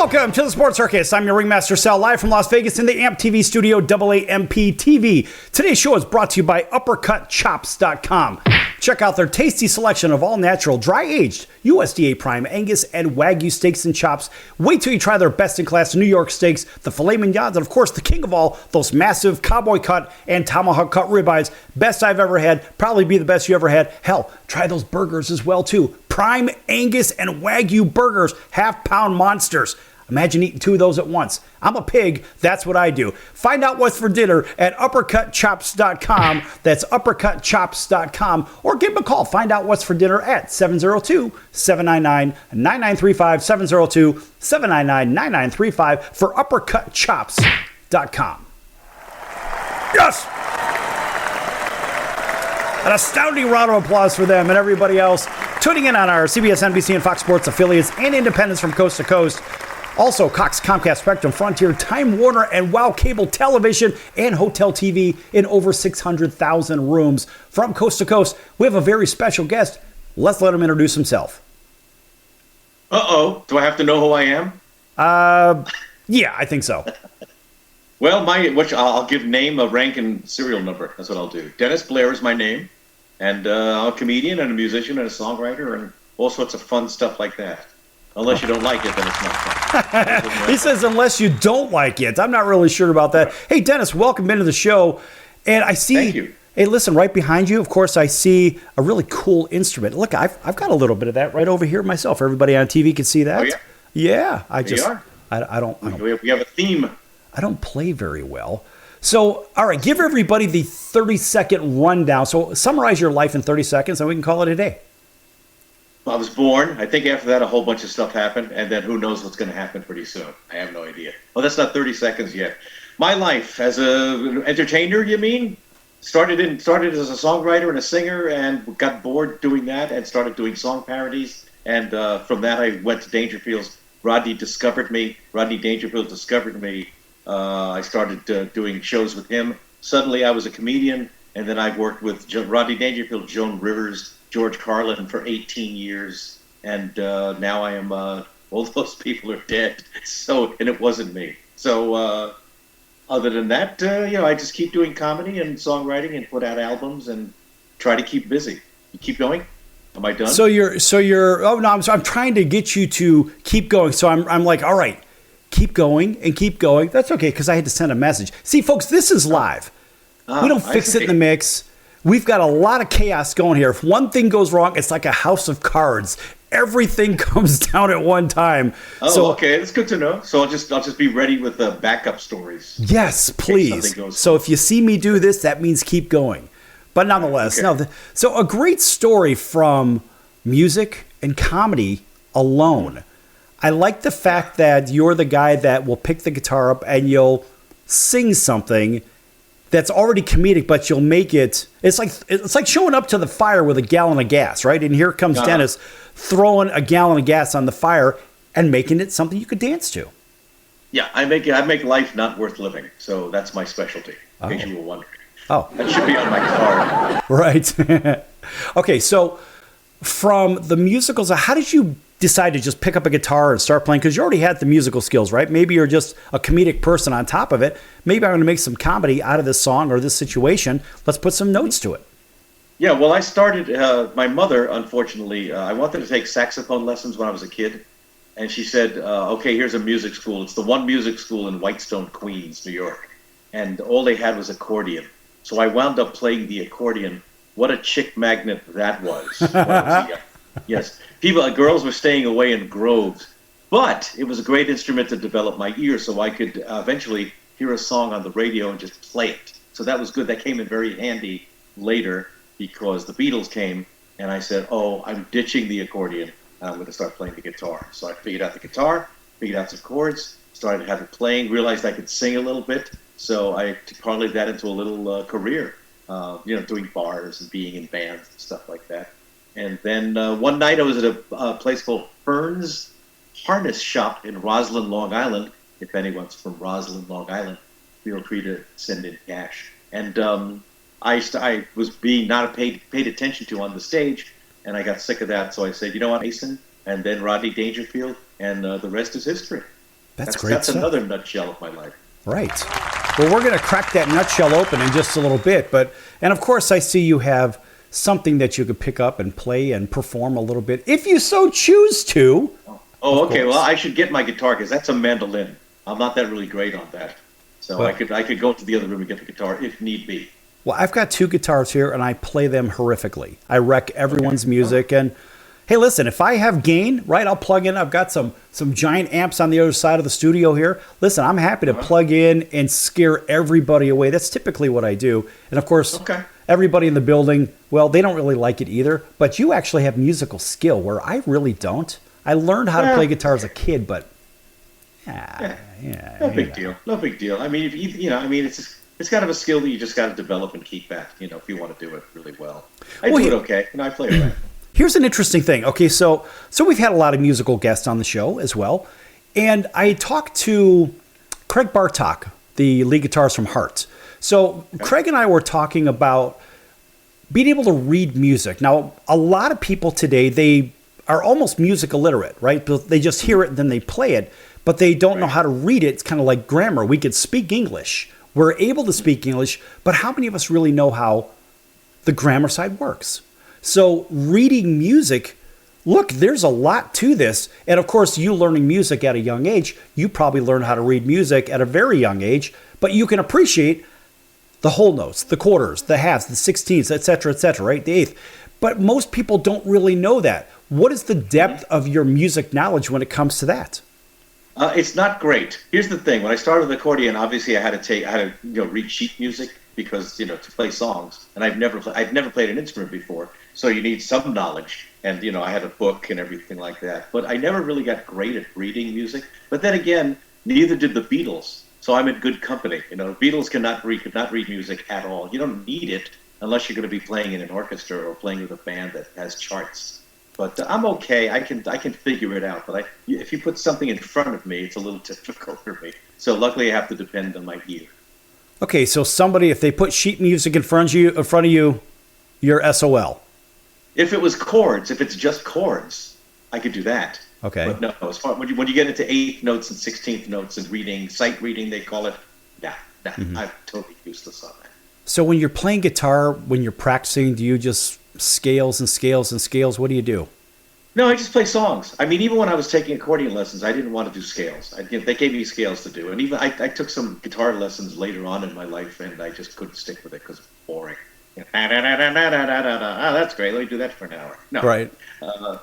Welcome to the Sports Circus. I'm your Ringmaster Sal, live from Las Vegas in the AMP TV studio, AAMP TV. Today's show is brought to you by UppercutChops.com. Check out their tasty selection of all-natural, dry-aged, USDA Prime Angus and Wagyu steaks and chops. Wait till you try their best-in-class New York steaks, the filet mignons, and of course, the king of all, those massive cowboy cut and tomahawk cut ribeyes. Best I've ever had, probably be the best you ever had. Hell, try those burgers as well, too. Prime Angus and Wagyu burgers, half-pound monsters. Imagine eating two of those at once. I'm a pig. That's what I do. Find out what's for dinner at UppercutChops.com. That's UppercutChops.com. Or give them a call. Find out what's for dinner at 702-799-9935. 702-799-9935 for UppercutChops.com. Yes! An astounding round of applause for them and everybody else tuning in on our CBS, NBC, and Fox Sports affiliates and independents from coast to coast. Also, Cox, Comcast, Spectrum, Frontier, Time Warner, and WOW Cable Television and Hotel TV in over 600,000 rooms. From coast to coast, we have a very special guest. Let's let him introduce himself. Uh-oh. Do I have to know who I am? Yeah, I think so. Well, I'll give name, a rank, and serial number. That's what I'll do. Dennis Blair is my name. And I'm a comedian and a musician and a songwriter and all sorts of fun stuff like that. Unless you don't like it, then it's not fun. He says, unless you don't like it. I'm not really sure about that. Hey, Dennis, welcome into the show. And I see... Thank you. Hey, listen, right behind you, of course, I see a really cool instrument. Look, I've got a little bit of that right over here myself. Everybody on TV can see that. Oh, yeah? Yeah. I don't... We have a theme. I don't play very well. So, all right, give everybody the 30-second rundown. So, summarize your life in 30 seconds, and we can call it a day. I was born. I think after that, a whole bunch of stuff happened, and then who knows what's going to happen pretty soon. I have no idea. Well, that's not 30 seconds yet. My life as an entertainer, you mean? Started as a songwriter and a singer, and got bored doing that, and started doing song parodies. And from that, I went to Dangerfield's. Rodney Dangerfield discovered me. I started doing shows with him. Suddenly, I was a comedian, and then I worked with Rodney Dangerfield, Joan Rivers, George Carlin for 18 years, and now I am. All those people are dead. And it wasn't me. So, other than that, I just keep doing comedy and songwriting and put out albums and try to keep busy. You keep going. Am I done? So you're. Oh no, I'm trying to get you to keep going. So I'm like, all right. Keep going and keep going. That's okay, because I had to send a message. See, folks, this is live. We don't fix it in the mix. We've got a lot of chaos going here. If one thing goes wrong, it's like a house of cards. Everything comes down at one time. Oh, okay. That's good to know. So I'll just be ready with the backup stories. Yes, please. So if you see me do this, that means keep going. But nonetheless, okay. So a great story from music and comedy alone. I like the fact that you're the guy that will pick the guitar up and you'll sing something that's already comedic, but you'll make it. It's like showing up to the fire with a gallon of gas, right? And here comes Dennis throwing a gallon of gas on the fire and making it something you could dance to. Yeah, I make life not worth living. So that's my specialty. In case you were wondering. Oh, that should be on my card. Right. Okay, so from the musicals, how did you decide to just pick up a guitar and start playing? Because you already had the musical skills, right? Maybe you're just a comedic person on top of it. Maybe I'm going to make some comedy out of this song or this situation. Let's put some notes to it. Yeah, well, I started, my mother, unfortunately, I wanted to take saxophone lessons when I was a kid. And she said, okay, here's a music school. It's the one music school in Whitestone, Queens, New York. And all they had was accordion. So I wound up playing the accordion. What a chick magnet that was. Yes. Girls were staying away in groves, but it was a great instrument to develop my ear so I could eventually hear a song on the radio and just play it. So that was good. That came in very handy later because the Beatles came and I said, oh, I'm ditching the accordion. I'm going to start playing the guitar. So I figured out the guitar, figured out some chords, started having playing, realized I could sing a little bit. So I parlayed that into a little career, doing bars and being in bands and stuff like that. And then one night I was at a place called Fern's Harness Shop in Roslyn, Long Island. If anyone's from Roslyn, Long Island, feel free to send in cash. And I was being not paid attention to on the stage, and I got sick of that. So I said, you know what, Mason, and then Rodney Dangerfield, and the rest is history. That's great That's stuff. another nutshell of my life. Right. Well, we're going to crack that nutshell open in just a little bit. And of course, I see you have something that you could pick up and play and perform a little bit, if you so choose to. Oh, okay. Well, I should get my guitar because that's a mandolin. I'm not that really great on that. So I could go to the other room and get the guitar if need be. Well, I've got 2 guitars here, and I play them horrifically. I wreck everyone's music. And hey, listen, if I have gain, right, I'll plug in. I've got some giant amps on the other side of the studio here. Listen, I'm happy to plug in and scare everybody away. That's typically what I do. And of course, everybody in the building, well, they don't really like it either. But you actually have musical skill where I really don't. I learned how to play guitar as a kid, but no big deal. No big deal. I mean, if it's kind of a skill that you just got to develop and keep at, if you want to do it really well. I do it okay. I play it right. Here's an interesting thing. Okay, so we've had a lot of musical guests on the show as well. And I talked to Craig Bartok, the lead guitarist from Heart. So Craig and I were talking about being able to read music. Now, a lot of people today, they are almost music illiterate, right? They just hear it and then they play it, but they don't know how to read it. It's kind of like grammar. We could speak English. We're able to speak English, but how many of us really know how the grammar side works? So reading music, look, there's a lot to this. And of course, you learning music at a young age, you probably learn how to read music at a very young age, but you can appreciate the whole notes, the quarters, the halves, the 16ths, et cetera, right? The eighth. But most people don't really know that. What is the depth of your music knowledge when it comes to that? It's not great. Here's the thing. When I started with accordion, obviously I had to read sheet music because, to play songs. And I've never played an instrument before. So you need some knowledge. And, I had a book and everything like that. But I never really got great at reading music. But then again, neither did the Beatles. So I'm in good company. The Beatles could not read music at all. You don't need it unless you're going to be playing in an orchestra or playing with a band that has charts. But I'm okay. I can figure it out. But if you put something in front of me, it's a little difficult for me. So luckily, I have to depend on my ear. Okay, so somebody, if they put sheet music in front of you, you're SOL. If it was chords, if it's just chords, I could do that. Okay. But no, as far when you get into eighth notes and 16th notes and reading, sight reading, they call it. I'm totally useless on that. So when you're playing guitar, when you're practicing, do you just scales and scales and scales? What do you do? No, I just play songs. I mean, even when I was taking accordion lessons, I didn't want to do scales. They gave me scales to do. And even I took some guitar lessons later on in my life, and I just couldn't stick with it because it's boring. Oh, that's great. Let me do that for an hour. No. Right.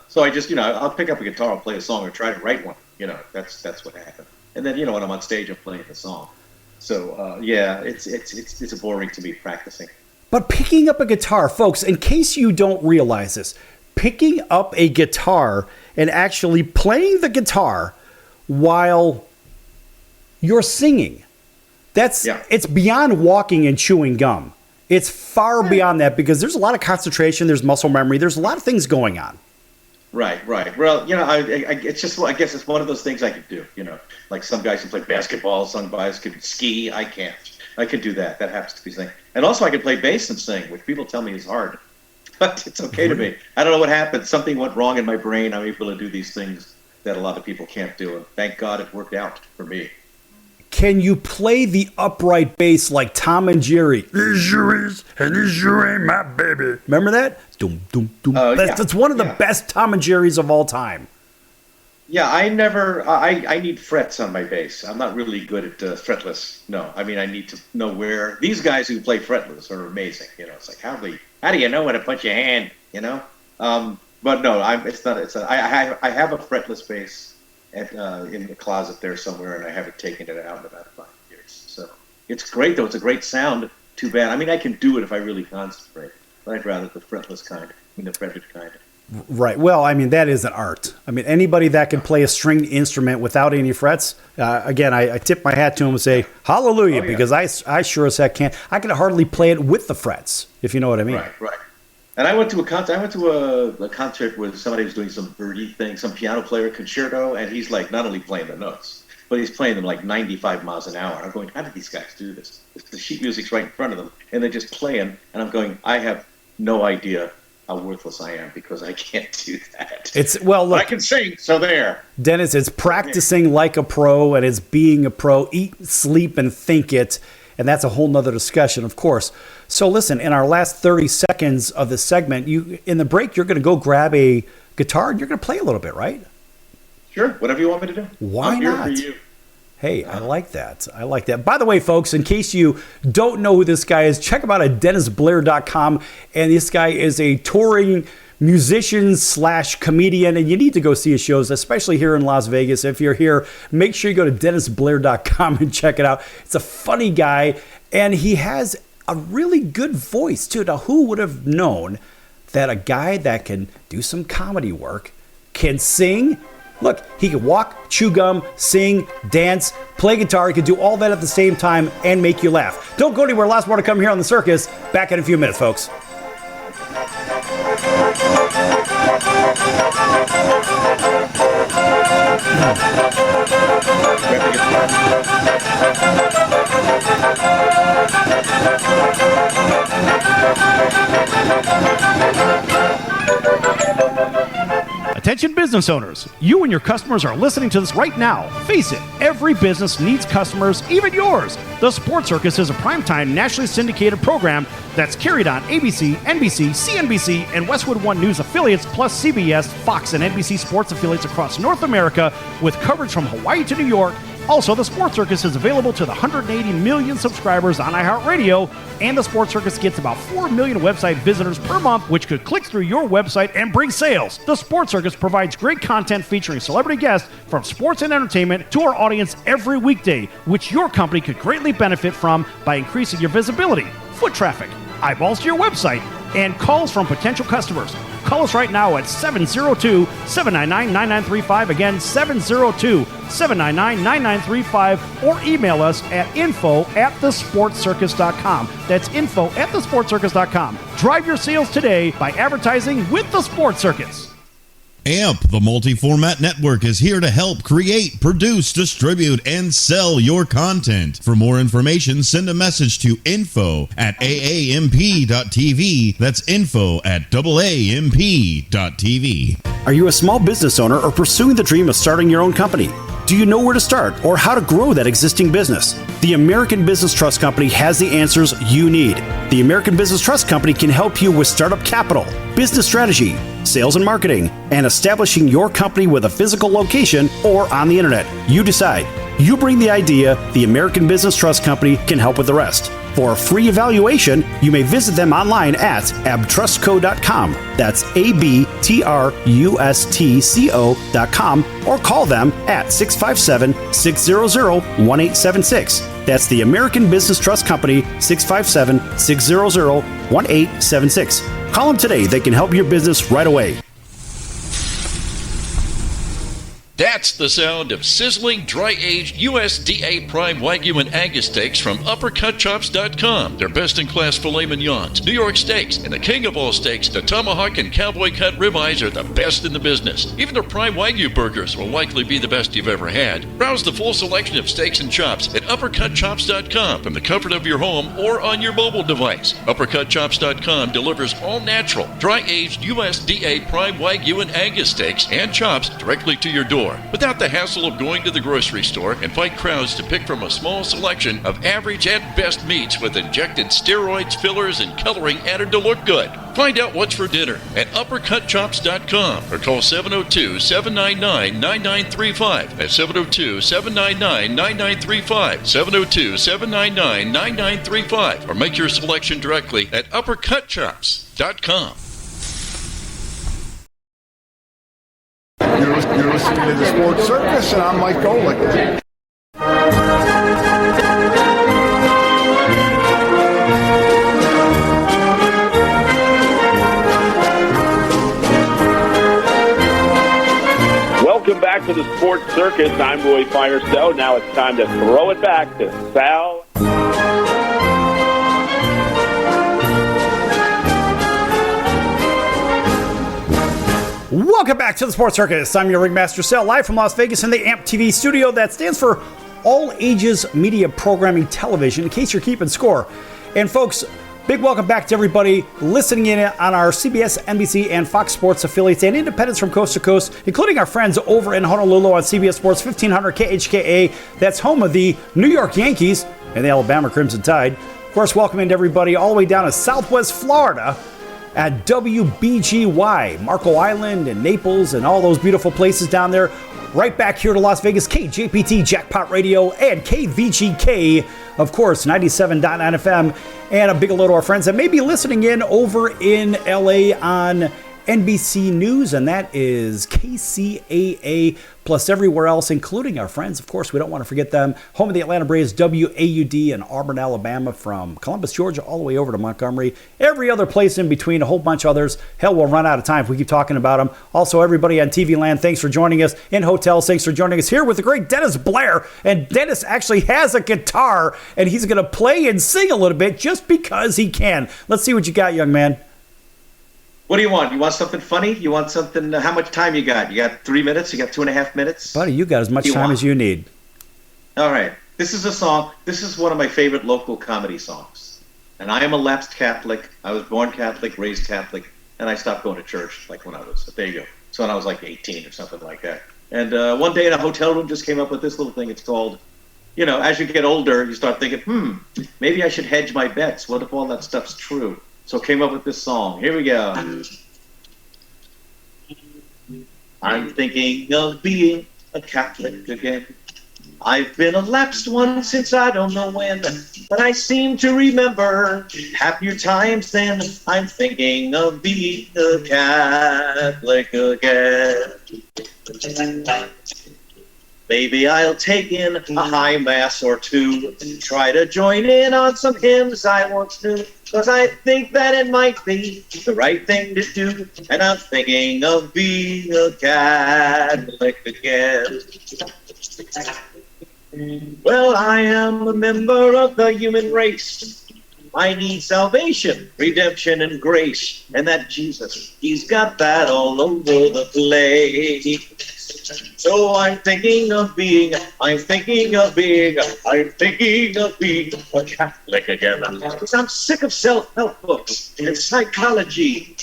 So I just, I'll pick up a guitar, I'll play a song, or try to write one. That's what happened. And then, when I'm on stage, I'm playing the song. So, it's boring to me practicing. But picking up a guitar, folks, in case you don't realize this, picking up a guitar and actually playing the guitar while you're singing, it's beyond walking and chewing gum. It's far beyond that because there's a lot of concentration, there's muscle memory, there's a lot of things going on. Right. Well, it's just, I guess it's one of those things I could do, like some guys can play basketball, some guys can ski. I can't. I can do that. That happens to be sing. And also I can play bass and sing, which people tell me is hard. But it's okay to me. I don't know what happened. Something went wrong in my brain. I'm able to do these things that a lot of people can't do. And thank God it worked out for me. Can you play the upright bass like Tom and Jerry? This sure is, and this sure ain't my baby. Remember that? Doom, doom, doom. That's one of the best Tom and Jerry's of all time. Yeah, I need frets on my bass. I'm not really good at fretless. No, I mean, I need to know where. These guys who play fretless are amazing. It's like, how do you know where to put your hand, But no, I have a fretless bass in the closet there somewhere, and I haven't taken it out in about 5 years. So it's great, though. It's a great sound. Too bad. I mean, I can do it if I really concentrate, but I'd rather the fretless kind, the fretted kind. Right. Well, I mean, that is an art. I mean, anybody that can play a stringed instrument without any frets, again, I tip my hat to him and say, hallelujah, because I sure as heck can't. I can hardly play it with the frets, if you know what I mean. Right. And I went to a concert. I went to a concert where somebody was doing some birdie thing, some piano player concerto, and he's like not only playing the notes, but he's playing them like 95 miles an hour. I'm going, how did these guys do this? The sheet music's right in front of them, and they're just playing. And I'm going, I have no idea how worthless I am because I can't do that. Look, I can sing, so there. Dennis, it's practicing like a pro, and it's being a pro. Eat, sleep, and think it. And that's a whole nother discussion, of course. So listen, in our last 30 seconds of this segment, in the break, you're going to go grab a guitar and you're going to play a little bit, right? Sure, whatever you want me to do. Why not? I'm here for you. Hey, I like that. I like that. By the way, folks, in case you don't know who this guy is, check him out at DennisBlair.com. And this guy is a touring musician / comedian, and you need to go see his shows, especially here in Las Vegas. If you're here, make sure you go to DennisBlair.com and check it out. It's a funny guy, and he has a really good voice, too. Now, who would have known that a guy that can do some comedy work can sing? Look, he can walk, chew gum, sing, dance, play guitar. He can do all that at the same time and make you laugh. Don't go anywhere. Lots more to come here on The Circus. Back in a few minutes, folks. Attention business owners, you and your customers are listening to this right now. Face it, every business needs customers, even yours. The Sports Circus is a primetime nationally syndicated program that's carried on ABC, NBC, CNBC, and Westwood One News affiliates, plus CBS, Fox, and NBC sports affiliates across North America, with coverage from Hawaii to New York. Also, the Sports Circus is available to the 180 million subscribers on iHeartRadio, and the Sports Circus gets about 4 million website visitors per month, which could click through your website and bring sales. The Sports Circus provides great content featuring celebrity guests from sports and entertainment to our audience every weekday, which your company could greatly benefit from by increasing your visibility, foot traffic, eyeballs to your website, and calls from potential customers. Call us right now at 702-799-9935. Again, 702-799-9935. Or email us at info@thesportscircus.com. That's info@thesportscircus.com. Drive your sales today by advertising with the Sports Circus. AMP, the multi-format network, is here to help create, produce, distribute, and sell your content. For more information, send a message to info@aamp.tv. That's info@aamp.tv. Are you a small business owner or pursuing the dream of starting your own company? Do you know where to start or how to grow that existing business? The American Business Trust Company has the answers you need. The American Business Trust Company can help you with startup capital, business strategy, sales and marketing, and establishing your company with a physical location or on the internet. You decide. You bring the idea, the American Business Trust Company can help with the rest. For a free evaluation, you may visit them online at abtrustco.com. That's abtrustco.com, or call them at 657-600-1876. That's the American Business Trust Company, 657-600-1876. Call them today. They can help your business right away. That's the sound of sizzling, dry-aged USDA prime Wagyu and Angus steaks from UppercutChops.com. Their best-in-class filet mignons, New York steaks, and the king of all steaks, the tomahawk and cowboy cut ribeyes, are the best in the business. Even their prime Wagyu burgers will likely be the best you've ever had. Browse the full selection of steaks and chops at UppercutChops.com from the comfort of your home or on your mobile device. UppercutChops.com delivers all-natural, dry-aged USDA prime Wagyu and Angus steaks and chops directly to your door, without the hassle of going to the grocery store and fight crowds to pick from a small selection of average at best meats with injected steroids, fillers, and coloring added to look good. Find out what's for dinner at UppercutChops.com or call 702-799-9935. That's 702-799-9935. 702-799-9935. Or make your selection directly at UppercutChops.com. You're listening to the Sports Circus, and I'm Mike Golick. Welcome back to the Sports Circus. I'm Roy Firestone. Now it's time to throw it back to Sal. Welcome back to the Sports Circus. I'm your Ringmaster Sal, live from Las Vegas in the AMP TV studio. That stands for All Ages Media Programming Television, in case you're keeping score. And folks, Big welcome back to everybody listening in on our CBS, NBC, and Fox Sports affiliates and independents from coast to coast, including our friends over in Honolulu on CBS Sports 1500 KHKA. That's home of the New York Yankees and the Alabama Crimson Tide. Of course, welcoming everybody all the way down to Southwest Florida at WBGY, Marco Island and Naples and all those beautiful places down there. Right back here to Las Vegas, KJPT Jackpot Radio and KVGK, of course, 97.9 FM. And a big hello to our friends that may be listening in over in LA on NBC News, and that is KCAA, plus everywhere else, including our friends. Of course, we don't want to forget them. Home of the Atlanta Braves, WAUD in Auburn, Alabama, from Columbus, Georgia, all the way over to Montgomery. Every other place in between, a whole bunch of others. Hell, we'll run out of time if we keep talking about them. Also, everybody on TV Land, thanks for joining us. In hotels, thanks for joining us here with the great Dennis Blair. And Dennis actually has a guitar, and he's going to play and sing a little bit just because he can. Let's see what you got, young man. What do you want? You want something funny? You want something? How much time you got? You got 3 minutes? You got 2.5 minutes? Buddy, you got as much time as you need. All right. This is a song. This is one of my favorite local comedy songs. And I am a lapsed Catholic. I was born Catholic, raised Catholic, and I stopped going to church like when I was, there you go. So when I was like 18 or something like that. And one day in a hotel room just came up with this little thing. It's called, you know, as you get older, you start thinking, maybe I should hedge my bets. What if all that stuff's true? So came up with this song. Here we go. I'm thinking of being a Catholic again. I've been a lapsed one since I don't know when, but I seem to remember happier times then. I'm thinking of being a Catholic again. Maybe I'll take in a high mass or two, try to join in on some hymns I once knew, because I think that it might be the right thing to do, and I'm thinking of being a Catholic again. Well, I am a member of the human race. I need salvation, redemption, and grace, and that Jesus, he's got that all over the place. So I'm thinking of being a Catholic again. Because I'm sick of self-help books and psychology.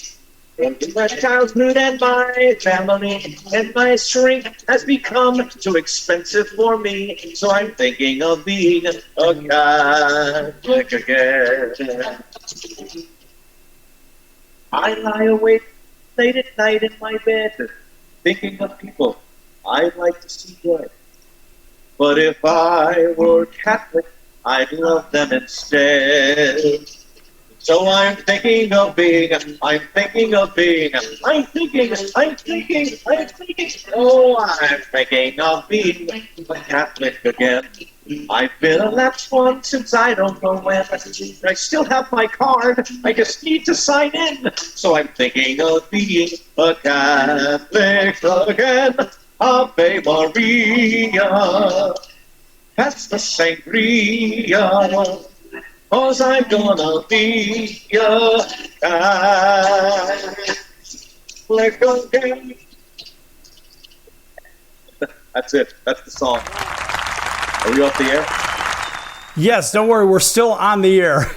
And my child's mood and my family and my shrink has become too expensive for me. So I'm thinking of being a Catholic again. I lie awake late at night in my bed, thinking of people I'd like to see dead. But if I were Catholic, I'd love them instead. So I'm thinking of being a Catholic again. I've been a lapsed one since I don't know when. I still have my card, I just need to sign in. So I'm thinking of being a Catholic again. Ave Maria, that's the sangria. 'Cause I'm gonna be a Catholic again. That's it. That's the song. Are we off the air? Yes, don't worry. We're still on the air.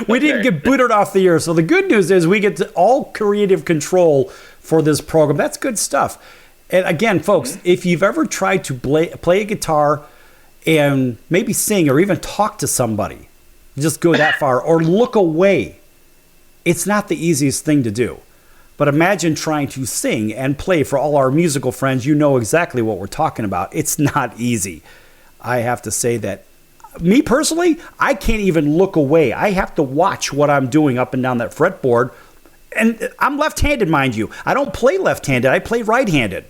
We didn't get booted off the air. So the good news is we get all creative control for this program. That's good stuff. And again, folks, if you've ever tried to play a guitar and maybe sing or even talk to somebody, just go that far, or look away, it's not the easiest thing to do. But imagine trying to sing and play. For all our musical friends, you know exactly what we're talking about. It's not easy. I have to say that, me personally, I can't even look away. I have to watch what I'm doing up and down that fretboard. And I'm left-handed, mind you. I don't play left-handed. I play right-handed.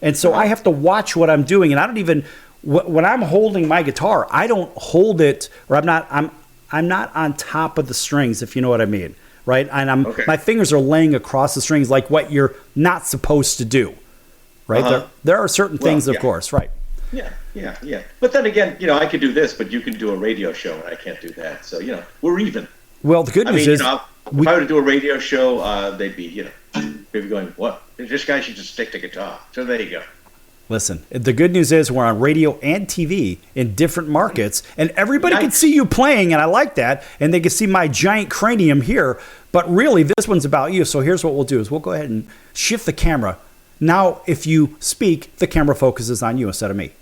And so I have to watch what I'm doing. And I don't even, when I'm holding my guitar, I don't hold it, or I'm not on top of the strings, if you know what I mean, right? And my fingers are laying across the strings like what you're not supposed to do, right? Uh-huh. There are certain things, of course, right? Yeah. But then again, I could do this, but you can do a radio show, and I can't do that. So, we're even. Well, the good news is, if I were to do a radio show, they'd be, maybe going, what? This guy should just stick to guitar. So there you go. Listen, the good news is we're on radio and TV in different markets, and everybody can see you playing, and I like that, and they can see my giant cranium here, but really, this one's about you, so here's what we'll do is we'll go ahead and shift the camera. Now, if you speak, the camera focuses on you instead of me.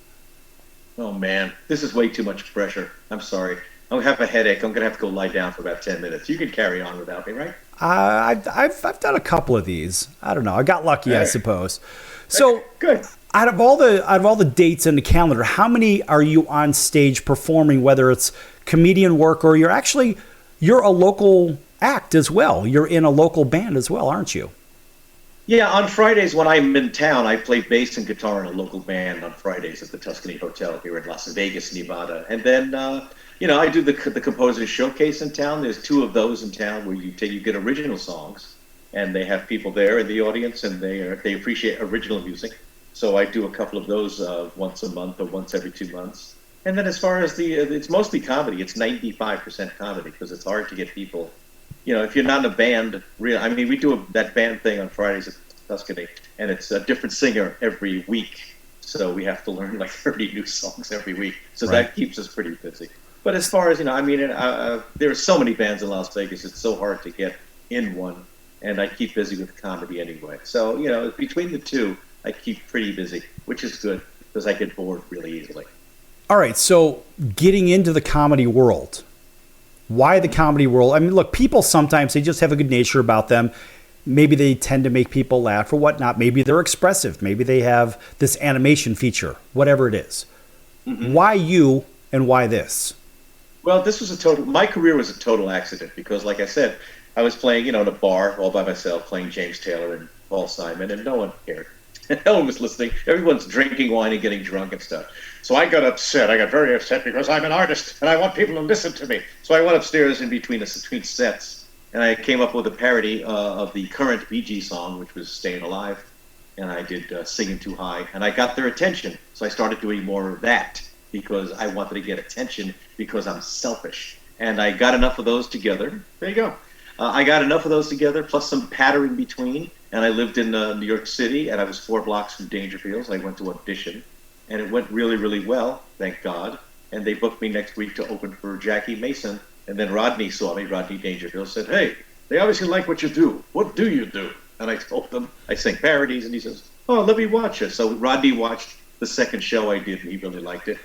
Oh, man, this is way too much pressure. I'm sorry. I'm going to have a headache. I'm going to have to go lie down for about 10 minutes. You can carry on without me, right? I've done a couple of these. I don't know. I got lucky, I suppose. So, good. Out of all the dates in the calendar, how many are you on stage performing? Whether it's comedian work or you're a local act as well. You're in a local band as well, aren't you? Yeah, on Fridays when I'm in town, I play bass and guitar in a local band on Fridays at the Tuscany Hotel here in Las Vegas, Nevada. And then, I do the Composers Showcase in town. There's 2 of those in town where you get original songs, and they have people there in the audience, and they appreciate original music. So I do a couple of those once a month or once every 2 months. And then as far as it's mostly comedy. It's 95% comedy because it's hard to get people. If you're not in a band, we do that band thing on Fridays at Tuscany, and it's a different singer every week. So we have to learn like 30 new songs every week. So that keeps us pretty busy. But as far as, there are so many bands in Las Vegas, it's so hard to get in one. And I keep busy with comedy anyway. So, between the two, I keep pretty busy, which is good because I get bored really easily. All right, so getting into the comedy world. Why the comedy world? I mean, look, people sometimes, they just have a good nature about them. Maybe they tend to make people laugh or whatnot. Maybe they're expressive. Maybe they have this animation feature, whatever it is. Mm-hmm. Why you and why this? Well, my career was a total accident because, like I said, I was playing, in a bar all by myself, playing James Taylor and Paul Simon, and no one cared. No one was listening. Everyone's drinking wine and getting drunk and stuff. So I got upset. I got very upset because I'm an artist and I want people to listen to me. So I went upstairs in between sets, and I came up with a parody of the current Bee Gees song, which was "Staying Alive," and I did "Singing Too High," and I got their attention. So I started doing more of that because I wanted to get attention because I'm selfish, and I got enough of those together. There you go. I got enough of those together, plus some patter in between. And I lived in New York City, and I was 4 blocks from Dangerfield. I went to audition, and it went really, really well, thank God. And they booked me next week to open for Jackie Mason. And then Rodney saw me, Rodney Dangerfield, said, "Hey, they obviously like what you do. What do you do?" And I told them, I sing parodies, and he says, "Oh, let me watch it." So Rodney watched the second show I did, and he really liked it.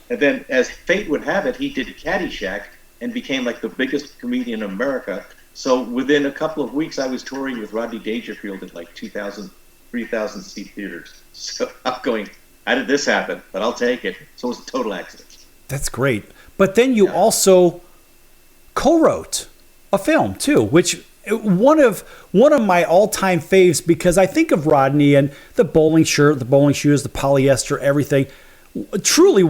And then, as fate would have it, he did Caddyshack and became like the biggest comedian in America. So within a couple of weeks, I was touring with Rodney Dangerfield at like 2,000, 3,000 seat theaters. So I'm going, how did this happen? But I'll take it. So it was a total accident. That's great. But then you also co-wrote a film too, which one of my all-time faves, because I think of Rodney and the bowling shirt, the bowling shoes, the polyester, everything. Truly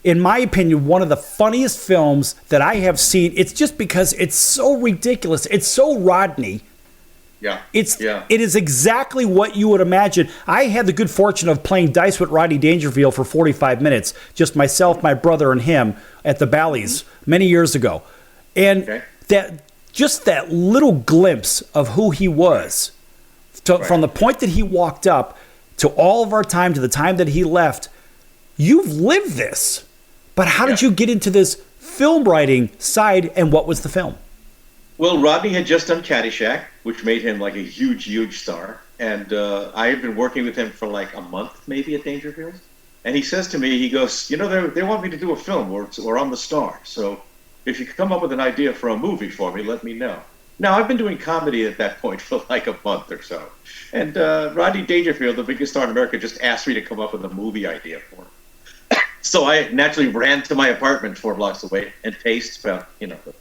in my opinion, one of the funniest films that I have seen. It's just because it's so ridiculous. It's so Rodney. Yeah. It is exactly what you would imagine. I had the good fortune of playing dice with Rodney Dangerfield for 45 minutes, just myself, my brother, and him at the Bally's many years ago. And that little glimpse of who he was, from the point that he walked up to all of our time, to the time that he left, you've lived this. But how did you get into this film writing side, and what was the film? Well, Rodney had just done Caddyshack, which made him like a huge, huge star. And I had been working with him for like a month, maybe, at Dangerfield. And he says to me, he goes, they want me to do a film or on the Star. So if you could come up with an idea for a movie for me, let me know. Now, I've been doing comedy at that point for like a month or so. And Rodney Dangerfield, the biggest star in America, just asked me to come up with a movie idea for him. So I naturally ran to my apartment 4 blocks away and paced for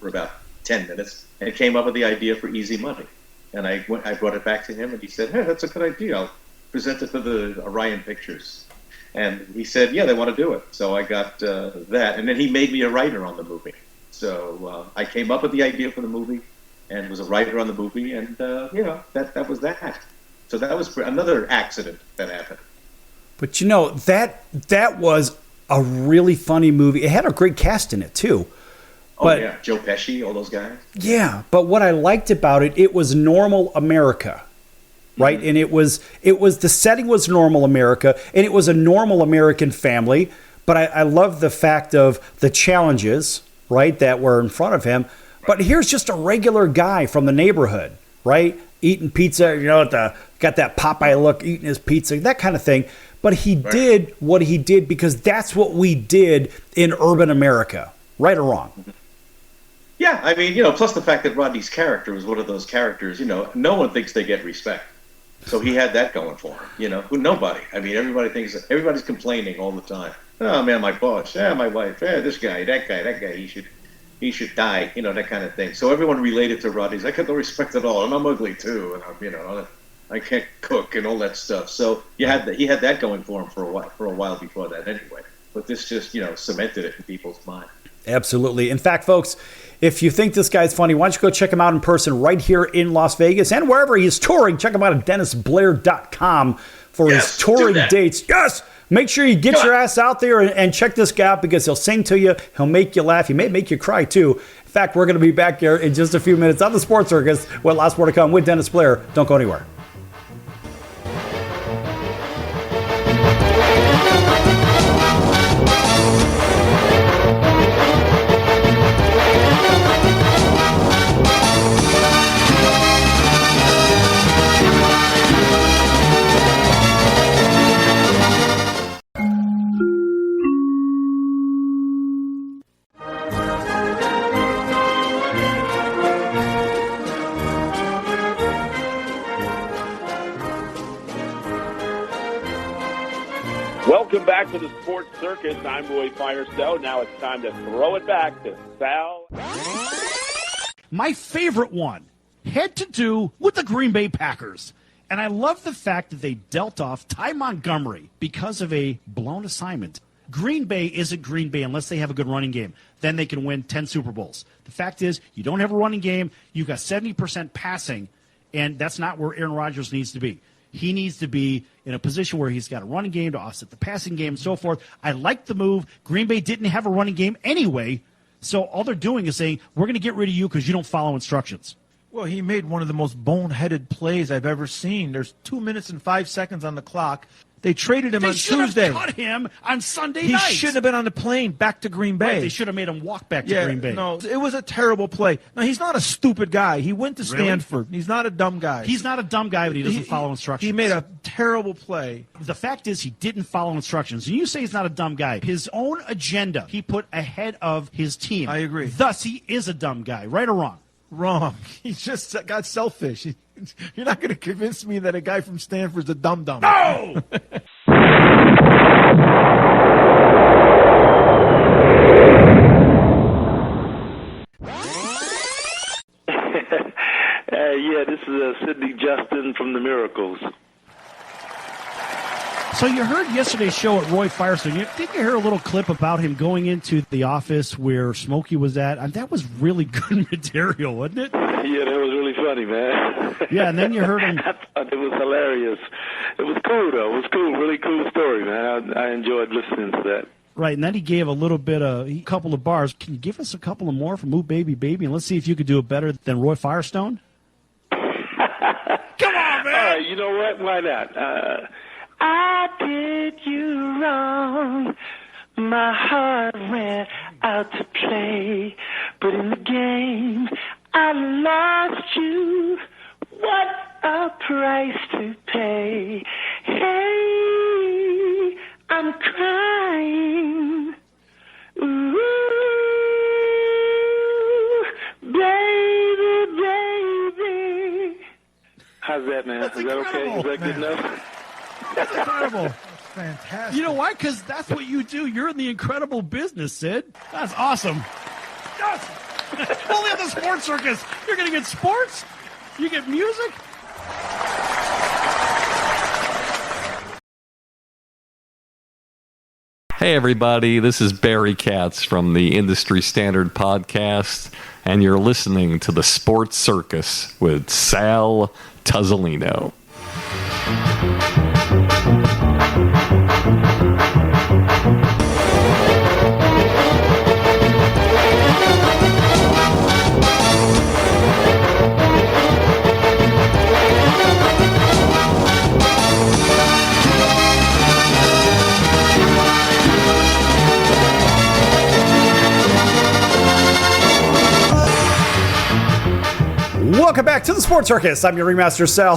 about 10 minutes and came up with the idea for Easy Money. And I brought it back to him, and he said, "Hey, that's a good idea. I'll present it to the Orion Pictures." And he said, "Yeah, they want to do it." So I got that, and then he made me a writer on the movie. So I came up with the idea for the movie and was a writer on the movie, and that was that. So that was another accident that happened. But that was a really funny movie. It had a great cast in it too. But, Joe Pesci, all those guys. Yeah, but what I liked about it, it was normal America. right? And it was the setting was normal America, and it was a normal American family. But I love the fact of the challenges, right, that were in front of him. But here's just a regular guy from the neighborhood, right, eating pizza, got that Popeye look, eating his pizza, that kind of thing. But he did what he did because that's what we did in urban America, right or wrong. Yeah, I mean, plus the fact that Rodney's character was one of those characters, no one thinks they get respect. So he had that going for him, nobody. I mean, everybody's complaining all the time. Oh, man, my boss, my wife, this guy, that guy, he should die, that kind of thing. So everyone related to Rodney's, I got no respect at all, and I'm ugly too, and I can't cook and all that stuff. So he had that going for him for a while before that anyway. But this just, cemented it in people's mind. Absolutely. In fact, folks, if you think this guy's funny, why don't you go check him out in person right here in Las Vegas and wherever he's touring. Check him out at DennisBlair.com for his touring dates. Yes! Make sure you get your ass out there and check this guy out because he'll sing to you. He'll make you laugh. He may make you cry, too. In fact, we're going to be back here in just a few minutes on the Sports Circus with lots more to come with Dennis Blair. Don't go anywhere. Welcome back to the Sports Circus. I'm Roy Firestone. Now it's time to throw it back to Sal. My favorite one had to do with the Green Bay Packers. And I love the fact that they dealt off Ty Montgomery because of a blown assignment. Green Bay isn't Green Bay unless they have a good running game. Then they can win 10 Super Bowls. The fact is, you don't have a running game. You've got 70% passing, and that's not where Aaron Rodgers needs to be. He needs to be in a position where he's got a running game to offset the passing game and so forth. I like the move. Green Bay didn't have a running game anyway, so all they're doing is saying, we're going to get rid of you because you don't follow instructions. Well, he made one of the most boneheaded plays I've ever seen. There's 2 minutes and 5 seconds on the clock. They traded him on Tuesday. They should have cut him on Sunday night. He shouldn't have been on the plane back to Green Bay. Right, they should have made him walk back to Green Bay. No, it was a terrible play. Now, he's not a stupid guy. He went to Stanford. He's not a dumb guy. He's not a dumb guy, but he doesn't follow instructions. He made a terrible play. The fact is he didn't follow instructions. And you say he's not a dumb guy. His own agenda he put ahead of his team. I agree. Thus, he is a dumb guy. Right or wrong? Wrong. He just got selfish. You're not going to convince me that a guy from Stanford's a dum-dum. No! This is Sidney Justin from The Miracles. So you heard yesterday's show at Roy Firestone. Did you hear a little clip about him going into the office where Smokey was at? And that was really good material, wasn't it? Yeah, that was really funny, man. Yeah, and then you heard him. I thought it was hilarious. It was cool, though. It was cool. Really cool story, man. I enjoyed listening to that. Right, and then he gave a couple of bars. Can you give us a couple of more from Ooh Baby Baby? And let's see if you could do it better than Roy Firestone. Come on, man! All right, you know what? Why not? I did you wrong. My heart went out to play, but in the game I lost you. What a price to pay. Hey, I'm crying. Ooh, baby, baby. How's that, man? That's Is that okay? Is that good enough? That's incredible. That's fantastic. You know why? Because that's what you do. You're in the incredible business, Sid. That's awesome. Yes! Only on the Sports Circus. You're going to get sports. You get music. Hey, everybody. This is Barry Katz from the Industry Standard Podcast, and you're listening to the Sports Circus with Sal Tuzzolino. welcome back to the Sports Circus. I'm your Ringmaster Sal.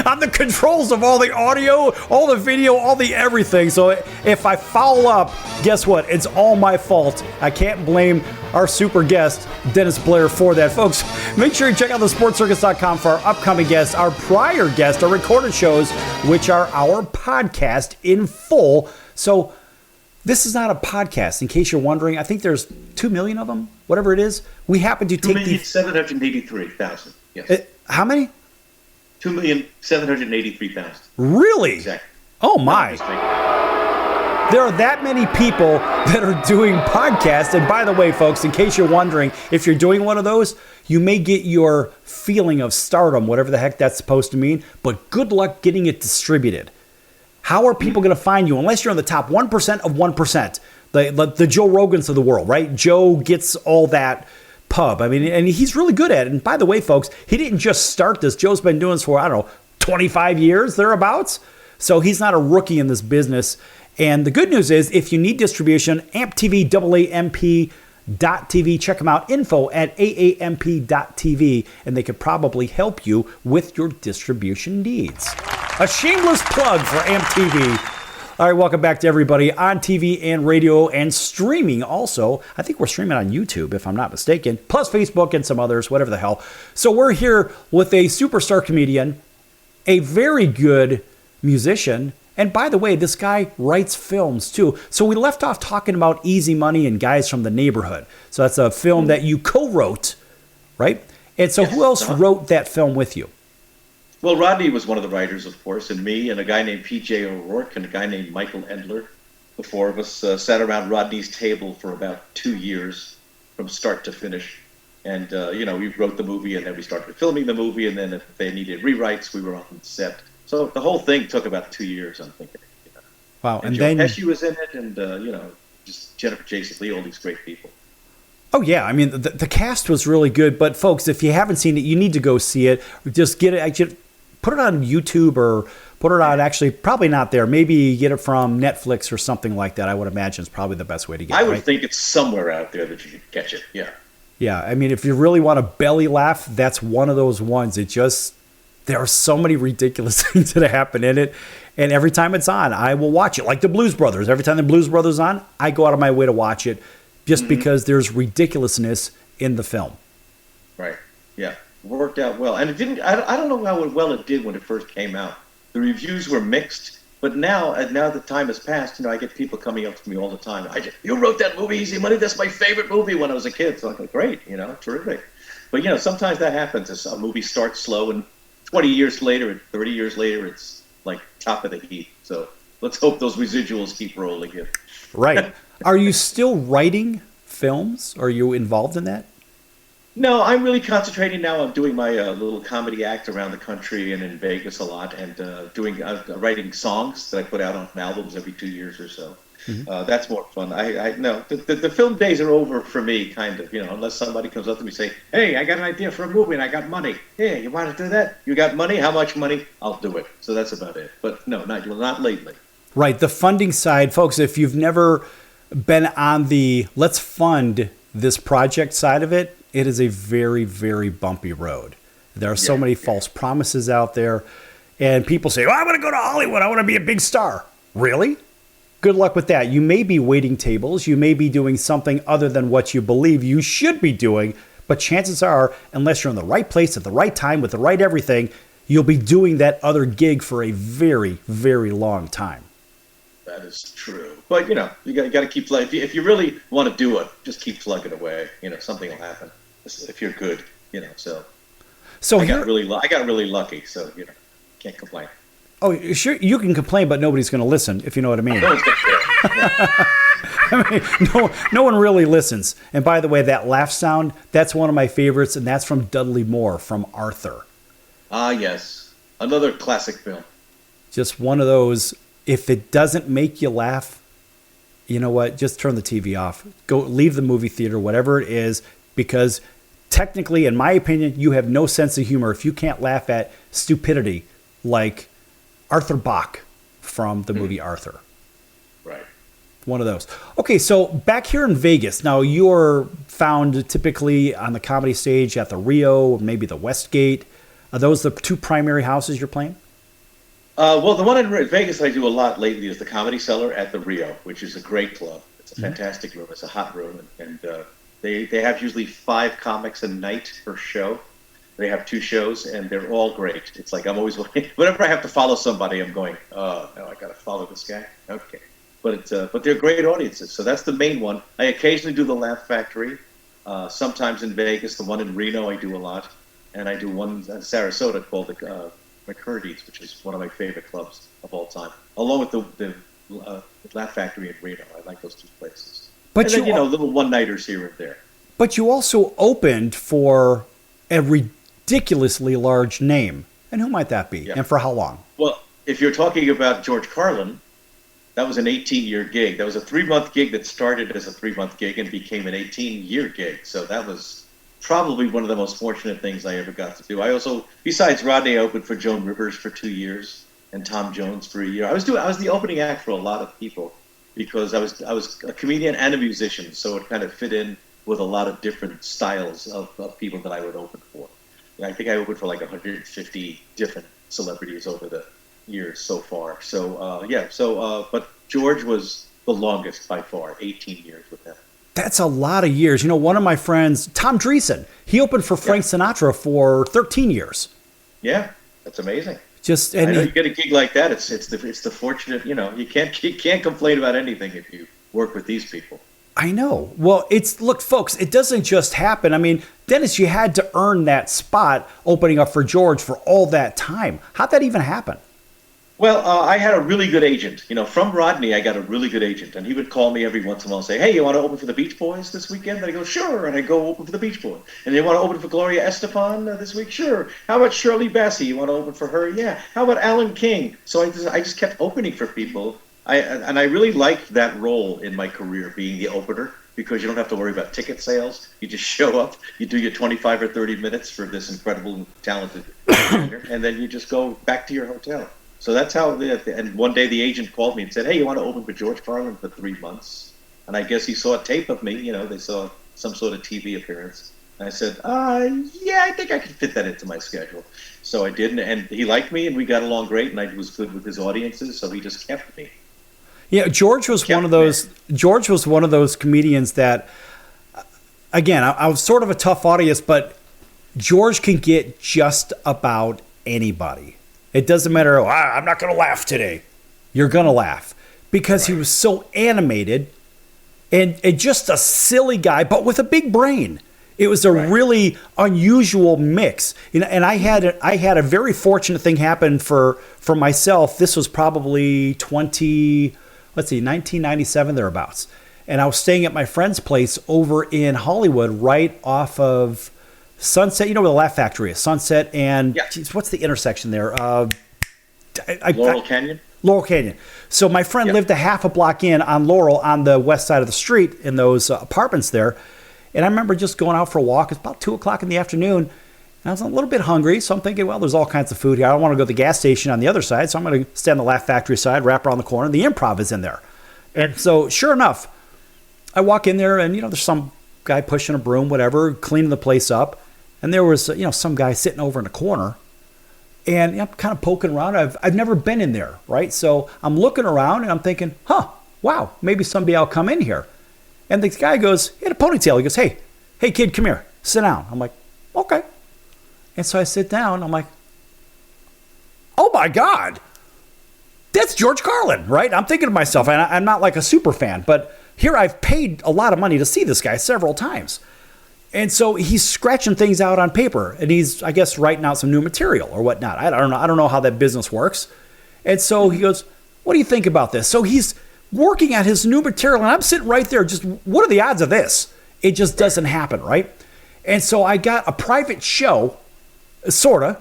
I'm the controls of all the audio, all the video, all the everything. So if I foul up, guess what? It's all my fault. I can't blame our super guest, Dennis Blair, for that. Folks, make sure you check out thesportscircus.com for our upcoming guests, our prior guests, our recorded shows, which are our podcast in full. So this is not a podcast, in case you're wondering. I think there's 2 million of them, whatever it is. We happen to take 2,783,000. Yes. How many? 2,783,000. Really? Exactly. Oh, my. There are that many people that are doing podcasts. And by the way, folks, in case you're wondering, if you're doing one of those, you may get your feeling of stardom, whatever the heck that's supposed to mean. But good luck getting it distributed. How are people going to find you unless you're in the top 1% of 1%? The Joe Rogans of the world, right? Joe gets all that pub. I mean, and he's really good at it. And by the way, folks, he didn't just start this. Joe's been doing this for, 25 years, thereabouts. So he's not a rookie in this business. And the good news is, if you need distribution, AmpTV, AAMP.TV, check them out, info@aamp.tv, and they could probably help you with your distribution needs. A shameless plug for AmpTV. All right, welcome back to everybody on TV and radio and streaming also. I think we're streaming on YouTube, if I'm not mistaken, plus Facebook and some others, whatever the hell. So we're here with a superstar comedian, a very good musician, and by the way, this guy writes films too. So we left off talking about Easy Money and Guys from the Neighborhood. So that's a film that you co-wrote, right? And so who else wrote that film with you? Well, Rodney was one of the writers, of course, and me, and a guy named P.J. O'Rourke, and a guy named Michael Endler. The four of us sat around Rodney's table for about 2 years, from start to finish. And, we wrote the movie, and then we started filming the movie, and then if they needed rewrites, we were on set. So the whole thing took about 2 years, I'm thinking. Wow. And Joe Pesci was in it, and, just Jennifer Jason Leigh, all these great people. Oh, yeah. I mean, the cast was really good. But, folks, if you haven't seen it, you need to go see it. Just get it. Put it on YouTube or put it on, actually, probably not there. Maybe get it from Netflix or something like that. I would imagine is probably the best way to get it. I would think it's somewhere out there that you can catch it. Yeah. Yeah. I mean, if you really want a belly laugh, that's one of those ones. There are so many ridiculous things that happen in it. And every time it's on, I will watch it. Like the Blues Brothers. Every time the Blues Brothers is on, I go out of my way to watch it just because there's ridiculousness in the film. Right. Yeah. Worked out well. And it didn't, I don't know how well it did when it first came out. The reviews were mixed. But now the time has passed, I get people coming up to me all the time. You wrote that movie, Easy Money? That's my favorite movie when I was a kid. So I'm like, great, terrific. But, sometimes that happens. A movie starts slow, and 20 years later, 30 years later, it's like top of the heap. So let's hope those residuals keep rolling here. Right. Are you still writing films? Are you involved in that? No, I'm really concentrating now on doing my little comedy act around the country and in Vegas a lot, and writing songs that I put out on albums every 2 years or so. Mm-hmm. That's more fun. The film days are over for me, kind of, unless somebody comes up to me and say, hey, I got an idea for a movie and I got money. Hey, you want to do that? You got money? How much money? I'll do it. So that's about it. But no, not lately. Right. The funding side, folks, if you've never been on the let's fund this project side of it, it is a very, very bumpy road. There are so many false promises out there. And people say, I want to go to Hollywood. I want to be a big star. Really? Good luck with that. You may be waiting tables. You may be doing something other than what you believe you should be doing. But chances are, unless you're in the right place at the right time with the right everything, you'll be doing that other gig for a very, very long time. That is true. But, you got to keep plugging. If you really want to do it, just keep plugging away. Something will happen if you're good, So I got really lucky, so, can't complain. Oh, sure, you can complain, but nobody's going to listen, if you know what I mean. No one's going to no one really listens. And by the way, that laugh sound, that's one of my favorites, and that's from Dudley Moore, from Arthur. Ah, yes. Another classic film. Just one of those, if it doesn't make you laugh, you know what? Just turn the TV off. Go leave the movie theater, whatever it is, because technically, in my opinion, you have no sense of humor if you can't laugh at stupidity like Arthur Bach from the movie Arthur. Right. One of those. Okay, so back here in Vegas, now you're found typically on the comedy stage at the Rio, maybe the Westgate. Are those the two primary houses you're playing? Well, the one in Vegas I do a lot lately is the Comedy Cellar at the Rio, which is a great club. It's a fantastic room. It's a hot room, and they have usually 5 comics a night per show. They have 2 shows, and they're all great. It's like I'm always whenever I have to follow somebody, I'm going, oh, no, I got to follow this guy. Okay. But they're great audiences, so that's the main one. I occasionally do the Laugh Factory, sometimes in Vegas. The one in Reno I do a lot, and I do one in Sarasota called the McCurdy's, which is one of my favorite clubs of all time, along with the Laugh Factory in Reno. I like those 2 places. But and then, little one-nighters here and there. But you also opened for a ridiculously large name, and who might that be, and for how long? Well, if you're talking about George Carlin, that was an 18-year gig. That was a 3-month gig that started as a 3-month gig and became an 18-year gig. So that was probably one of the most fortunate things I ever got to do. I also, besides Rodney, I opened for Joan Rivers for 2 years and Tom Jones for a year. I was the opening act for a lot of people because I was a comedian and a musician, so it kind of fit in with a lot of different styles of people that I would open for. And I think I opened for like 150 different celebrities over the years so far. So but George was the longest by far, 18 years with him. That's a lot of years. One of my friends, Tom Dreesen, he opened for Frank Sinatra for 13 years. Yeah, that's amazing. I know you get a gig like that. It's the fortunate. You can't complain about anything if you work with these people. I know. Well, look, folks, it doesn't just happen. I mean, Dennis, you had to earn that spot opening up for George for all that time. How'd that even happen? Well, I had a really good agent. From Rodney, I got a really good agent, and he would call me every once in a while and say, "Hey, you want to open for the Beach Boys this weekend?" And I go, "Sure," and I go open for the Beach Boys. And you want to open for Gloria Estefan this week? Sure. How about Shirley Bassey? You want to open for her? Yeah. How about Alan King? So I just kept opening for people. I really liked that role in my career, being the opener, because you don't have to worry about ticket sales. You just show up, you do your 25 or 30 minutes for this incredible and talented trainer, and then you just go back to your hotel. So that's how, and one day the agent called me and said, "Hey, you want to open for George Carlin for 3 months?" And I guess he saw a tape of me, they saw some sort of TV appearance. And I said, yeah, I think I could fit that into my schedule. So I did, and he liked me, and we got along great, and I was good with his audiences, so he just kept me. Yeah, George was one of those comedians that, again, I was sort of a tough audience, but George can get just about anybody. It doesn't matter, I'm not going to laugh today. You're going to laugh because he was so animated and just a silly guy, but with a big brain. It was a really unusual mix. And I had a very fortunate thing happen for myself. This was probably 1997 thereabouts. And I was staying at my friend's place over in Hollywood, right off of Sunset. You know where the Laugh Factory is? Sunset and what's the intersection there? Laurel Canyon? Laurel Canyon. So my friend lived a half a block in on Laurel on the west side of the street in those apartments there. And I remember just going out for a walk. It's about 2 o'clock in the afternoon. And I was a little bit hungry. So I'm thinking, well, there's all kinds of food here. I don't want to go to the gas station on the other side. So I'm going to stay on the Laugh Factory side, wrap around the corner. The Improv is in there. And so sure enough, I walk in there and, there's some guy pushing a broom, whatever, cleaning the place up. And there was, some guy sitting over in the corner. And I'm kind of poking around. I've never been in there, right? So I'm looking around and I'm thinking, wow, maybe someday I'll come in here. And the guy goes, he had a ponytail. He goes, hey kid, come here, sit down. I'm like, okay. And so I sit down. I'm like, oh my God, that's George Carlin, right? I'm thinking to myself, and I'm not like a super fan, but here I've paid a lot of money to see this guy several times. And so he's scratching things out on paper, and he's, I guess, writing out some new material or whatnot. I don't know how that business works. And so he goes, what do you think about this? So he's working at his new material, and I'm sitting right there just, what are the odds of this? It just doesn't happen, right? And so I got a private show, sort of,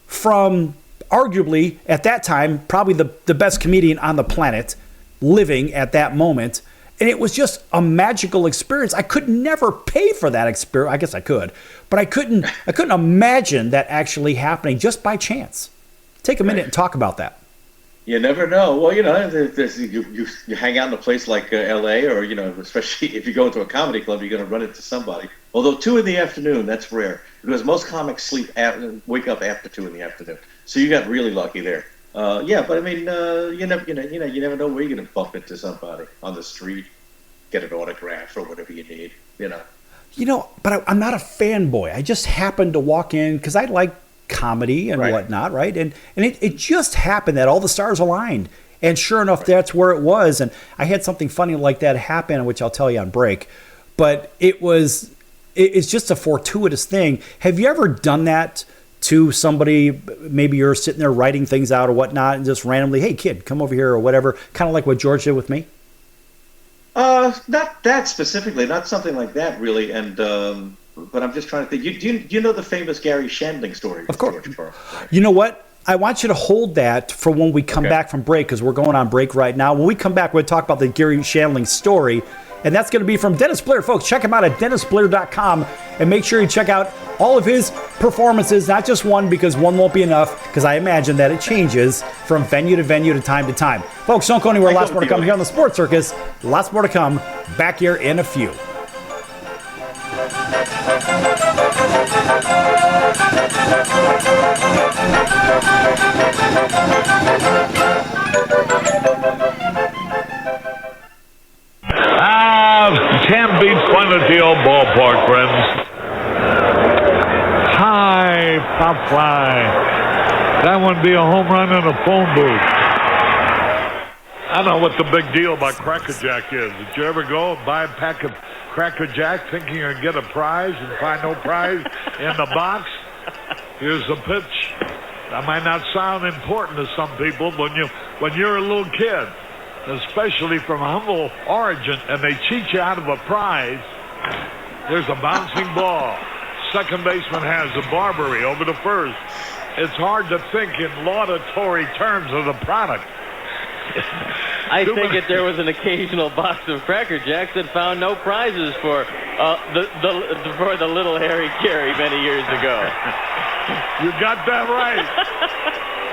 from arguably, at that time, probably the best comedian on the planet living at that moment. And it was just a magical experience. I could never pay for that experience. I guess I could, but I couldn't imagine that actually happening just by chance. Take a minute and talk about that. You never know. Well, you hang out in a place like L.A. or, especially if you go into a comedy club, you're going to run into somebody. Although 2 in the afternoon, that's rare because most comics wake up after 2 in the afternoon. So you got really lucky there. But I mean, you never know where you're going to bump into somebody on the street, get an autograph or whatever you need. But I'm not a fanboy. I just happened to walk in because I like comedy and whatnot, right? And it just happened that all the stars aligned. And sure enough, that's where it was. And I had something funny like that happen, which I'll tell you on break. But it's just a fortuitous thing. Have you ever done that to somebody? Maybe you're sitting there writing things out or whatnot and just randomly, hey, kid, come over here or whatever, kind of like what George did with me? Not that specifically, not something like that really. And but I'm just trying to think. You know the famous Gary Shandling story? Of course. George Carl, right? You know what? I want you to hold that for when we come back from break because we're going on break right now. When we come back, we're going to talk about the Gary Shandling story. And that's going to be from Dennis Blair. Folks, check him out at DennisBlair.com and make sure you check out all of his performances, not just one because one won't be enough because I imagine that it changes from venue to venue to time to time. Folks, don't go anywhere. Lots more to come here on the Sports Circus. Lots more to come back here in a few. Can't beat fun at the old ballpark, friends. High pop fly. That would be a home run in a phone booth. I don't know what the big deal about Cracker Jack is. Did you ever go and buy a pack of Cracker Jack thinking you're going to get a prize and find no prize in the box? Here's the pitch. That might not sound important to some people when you're a little kid, especially from humble origin, and they cheat you out of a prize. There's a bouncing ball. Second baseman has a Barbary over to first. It's hard to think in laudatory terms of the product. I think if there was an occasional box of Cracker Jacks that found no prizes for the little Harry Carey many years ago. You got that right.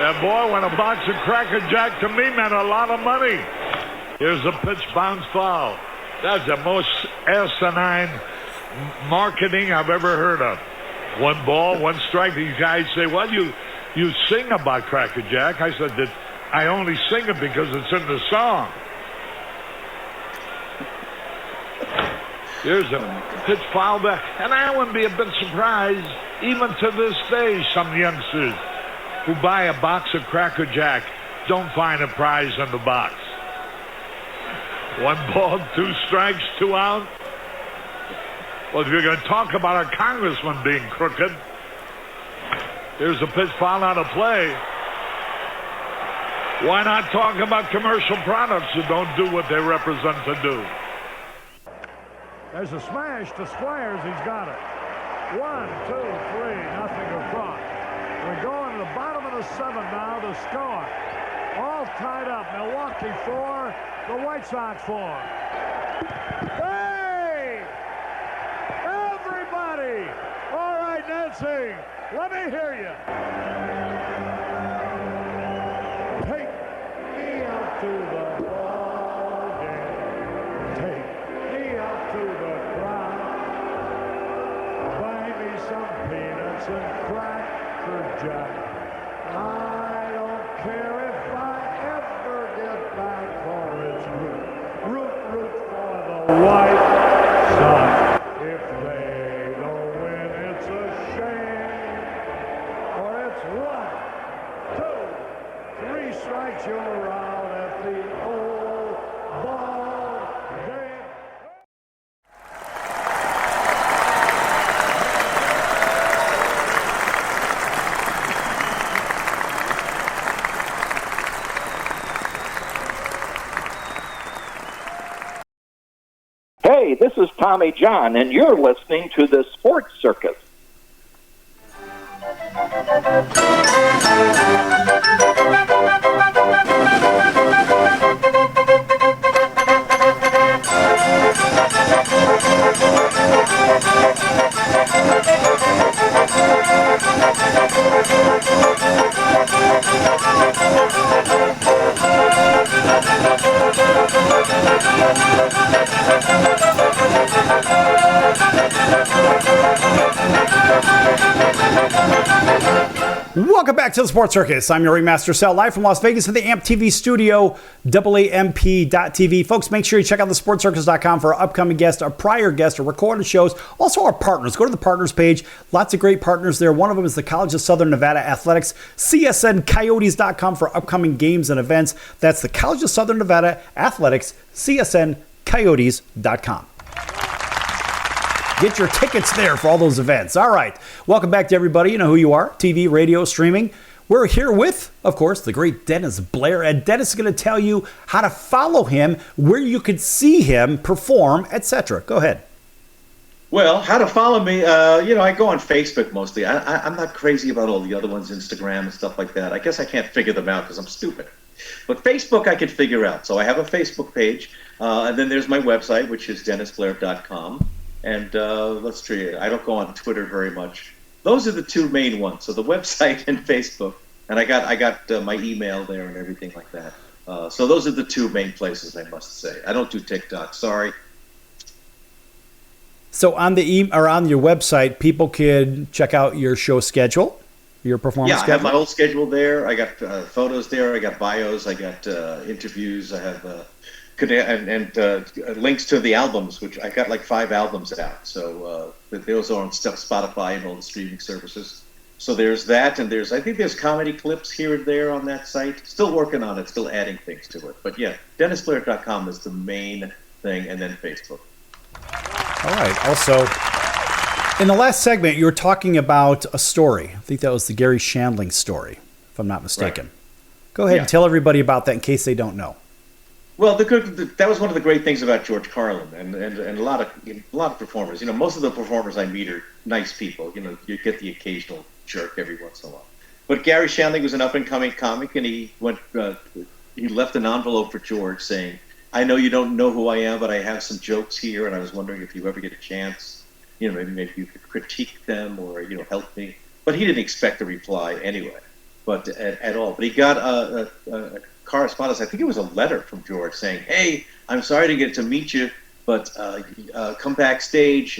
And boy, when a box of Cracker Jack to me meant a lot of money. Here's a pitch, bounce foul. That's the most asinine marketing I've ever heard of. 1 ball, 1 strike. These guys say, well, you sing about Cracker Jack. I said that I only sing it because it's in the song. Here's a pitch foul back. And I wouldn't be a bit surprised, even to this day, some youngsters who buy a box of Cracker Jack don't find a prize in the box. 1 ball, 2 strikes, 2 out. Well, if you're going to talk about a congressman being crooked, here's a pitch foul out of play. Why not talk about commercial products that don't do what they represent to do? There's a smash to Squires. He's got it. 1, 2, 3, nothing across. We're going to the bottom of the 7th now to score. All tied up. Milwaukee 4, the White Sox 4. Hey! Everybody! All right, Nancy, let me hear you. Take me out to the ball game. Take me out to the crowd. Buy me some peanuts and Cracker Jack. I don't care if I ever get back for its root for the White Sox. If they don't win, it's a shame. Or it's 1, 2, 3 strikes, you're out at the old ball game. Hey, this is Tommy John, and you're listening to the Sports Circus. back to the Sports Circus. I'm your Ringmaster Sal, live from Las Vegas in the AMP TV studio, AAMP.TV. Folks, make sure you check out the sportscircus.com for our upcoming guests, our prior guests, our recorded shows, also our partners. Go to the partners page. Lots of great partners there. One of them is the College of Southern Nevada Athletics, CSNCoyotes.com for upcoming games and events. That's the College of Southern Nevada Athletics, CSNCoyotes.com. Get your tickets there for all those events. All right. Welcome back to everybody. You know who you are. TV, radio, streaming. We're here with, of course, the great Dennis Blair. And Dennis is going to tell you how to follow him, where you could see him perform, etc. Go ahead. Well, how to follow me? I go on Facebook mostly. I'm not crazy about all the other ones, Instagram and stuff like that. I guess I can't figure them out because I'm stupid. But Facebook I can figure out. So I have a Facebook page. And then there's my website, which is dennisblair.com. And let's see, I don't go on Twitter very much. Those are the two main ones. So the website and Facebook, and I got my email there and everything like that. So those are the two main places, I must say. I don't do TikTok. Sorry. So on the on your website, people could check out your show schedule, your performance schedule. Yeah, I have my whole schedule there. I got photos there. I got bios. I got interviews. I have. And links to the albums, which I got like 5 albums out. So those are on Spotify and all the streaming services. So there's that, and I think there's comedy clips here and there on that site. Still working on it, still adding things to it. But yeah, DennisBlair.com is the main thing, and then Facebook. All right. Also, in the last segment, you were talking about a story. I think that was the Gary Shandling story, if I'm not mistaken. Right. Go ahead and tell everybody about that in case they don't know. Well, that was one of the great things about George Carlin and a lot of performers. Most of the performers I meet are nice people. You get the occasional jerk every once in a while. But Gary Shandling was an up-and-coming comic, and he left an envelope for George saying, "I know you don't know who I am, but I have some jokes here, and I was wondering if you ever get a chance, maybe you could critique them or help me." But he didn't expect a reply anyway, at all. But he got a correspondence. I think it was a letter from George saying, "Hey, I'm sorry to get to meet you, but come backstage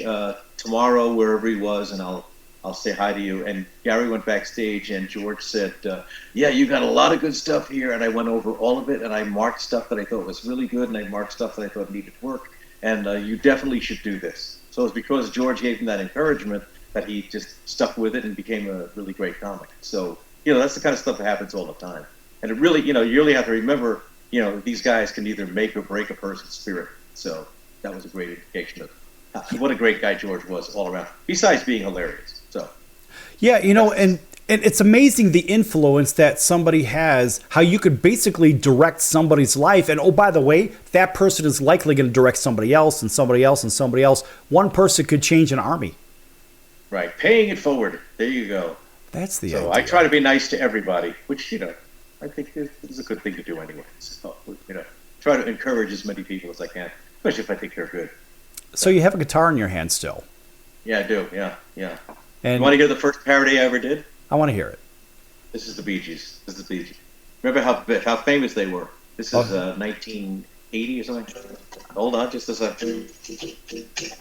tomorrow wherever he was, and I'll say hi to you." And Gary went backstage, and George said, "Yeah, you got a lot of good stuff here." And I went over all of it, and I marked stuff that I thought was really good, and I marked stuff that I thought needed work. And you definitely should do this. So it's because George gave him that encouragement that he just stuck with it and became a really great comic. So that's the kind of stuff that happens all the time. And it really, you really have to remember, these guys can either make or break a person's spirit. So that was a great indication of what a great guy George was all around, besides being hilarious. So, yeah, and it's amazing the influence that somebody has, how you could basically direct somebody's life. And, oh, by the way, that person is likely going to direct somebody else and somebody else and somebody else. One person could change an army. Right. Paying it forward. There you go. That's the idea. I try to be nice to everybody, which, I think is a good thing to do anyway. So, try to encourage as many people as I can, especially if I think they're good. So you have a guitar in your hand still? Yeah, I do. Yeah. And you want to hear the first parody I ever did? I want to hear it. This is the Bee Gees. Remember how famous they were? This is 1980 or something. Hold on, just a second.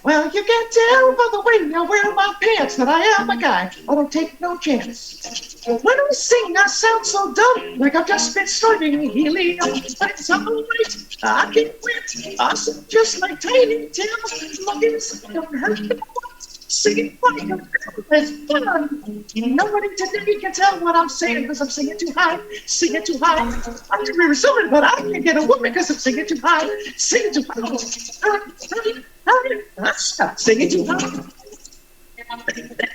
Well, you can tell by the way I wear my pants that I am a guy. I don't take no chance. When I sing, I sound so dumb, like I've just been snorting helium. But it's alright, I can't wait. I sing just like Tiny Tim. Looking so don't hurt me. Singing funny, it's fun. Nobody today can tell what I'm saying because I'm singing too high. Singing too high. I'm to be resumed, but I can't get a woman because I'm singing too high. Singing too high. Singing too high.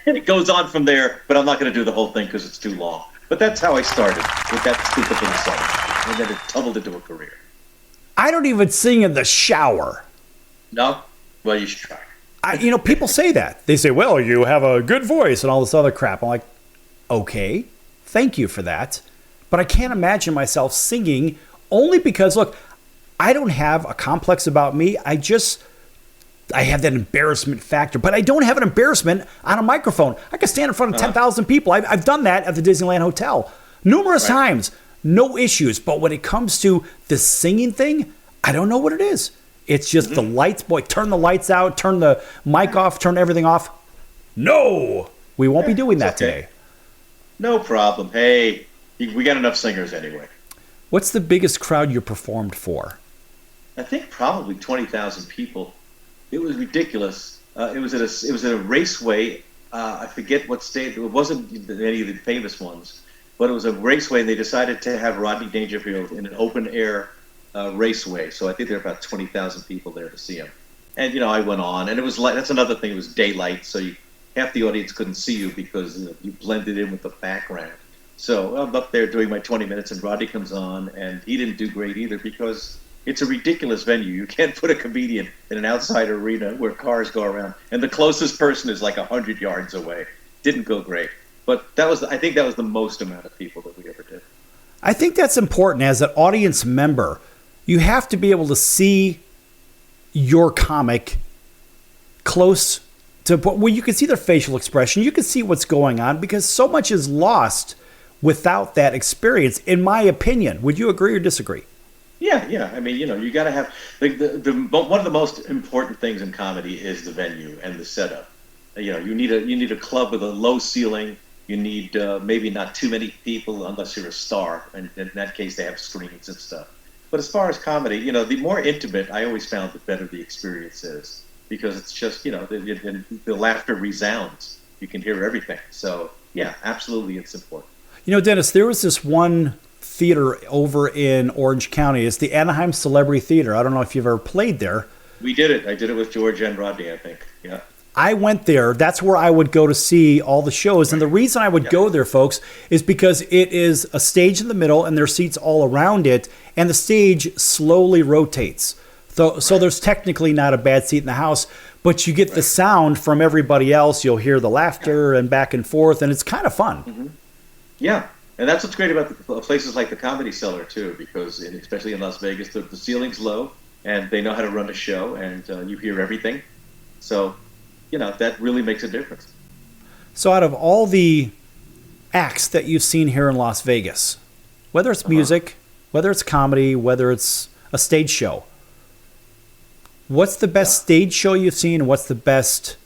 It goes on from there, but I'm not going to do the whole thing because it's too long. But that's how I started with that stupid little song, and then it tumbled into a career. I don't even sing in the shower. No? Well, you should try. People say that. They say, well, you have a good voice and all this other crap. I'm like, okay, thank you for that. But I can't imagine myself singing only because, look, I don't have a complex about me. I have that embarrassment factor, but I don't have an embarrassment on a microphone. I can stand in front of 10,000 people. I've done that at the Disneyland Hotel numerous times. No issues. But when it comes to the singing thing, I don't know what it is. It's just the lights, boy, turn the lights out, turn the mic off, turn everything off. No, we won't be doing that today. No problem. Hey, we got enough singers anyway. What's the biggest crowd you performed for? I think probably 20,000 people. It was ridiculous. It was at a raceway. I forget what state. It wasn't any of the famous ones, but it was a raceway, and they decided to have Rodney Dangerfield in an open air raceway. So I think there were about 20,000 people there to see him. And I went on, and it was like, that's another thing. It was daylight, so half the audience couldn't see you because you blended in with the background. So I'm up there doing my 20 minutes, and Rodney comes on, and he didn't do great either because it's a ridiculous venue. You can't put a comedian in an outside arena where cars go around, and the closest person is like 100 yards away. Didn't go great, but I think that was the most amount of people that we ever did. I think that's important as an audience member. You have to be able to see your comic close to where you can see their facial expression. You can see what's going on because so much is lost without that experience, in my opinion. Would you agree or disagree? Yeah. I mean, you got to have one of the most important things in comedy is the venue and the setup. You need a club with a low ceiling. You need maybe not too many people unless you're a star, and in that case they have screens and stuff. But as far as comedy, the more intimate I always found, the better the experience is because it's just the laughter resounds. You can hear everything. So yeah, absolutely, it's important. Dennis, there was this one theater over in Orange County. It's the Anaheim Celebrity Theater. I don't know if you've ever played there. We did it. I did it with George and Rodney, I think. Yeah. I went there. That's where I would go to see all the shows. And the reason I would go there, folks, is because it is a stage in the middle and there's seats all around it. And the stage slowly rotates. So there's technically not a bad seat in the house, but you get the sound from everybody else. You'll hear the laughter and back and forth, and it's kind of fun. Mm-hmm. Yeah. And that's what's great about the places like the Comedy Cellar, too, because especially in Las Vegas, the ceiling's low, and they know how to run a show, and you hear everything. So, that really makes a difference. So out of all the acts that you've seen here in Las Vegas, whether it's music, whether it's comedy, whether it's a stage show, what's the best stage show you've seen, and what's the best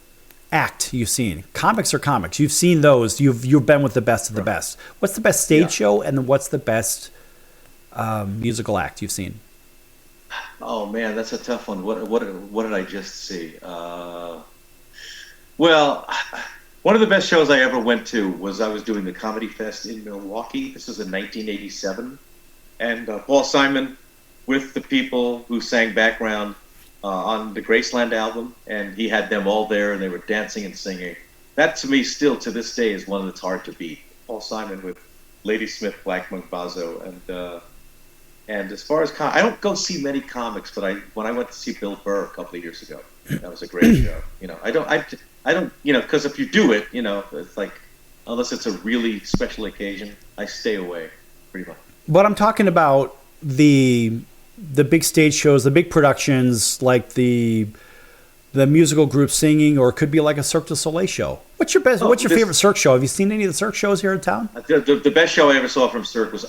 act you've seen? Comics are comics. You've seen those. You've been with the best of the best. What's the best stage show, and what's the best musical act you've seen? Oh man, that's a tough one. What did I just see? Well, one of the best shows I ever went to was I was doing the Comedy Fest in Milwaukee. This was in 1987, and Paul Simon with the people who sang background on the Graceland album, and he had them all there, and they were dancing and singing. That, to me, still to this day, is one that's hard to beat. Paul Simon with Ladysmith, Black Monk Bazo, and as far as I don't go see many comics, but when I went to see Bill Burr a couple of years ago, that was a great show. I don't, because if you do it, it's like unless it's a really special occasion, I stay away pretty much. But I'm talking about the big stage shows, the big productions, like the musical group singing, or it could be like a Cirque du Soleil show. What's your favorite Cirque show? Have you seen any of the Cirque shows here in town? The best show I ever saw from Cirque was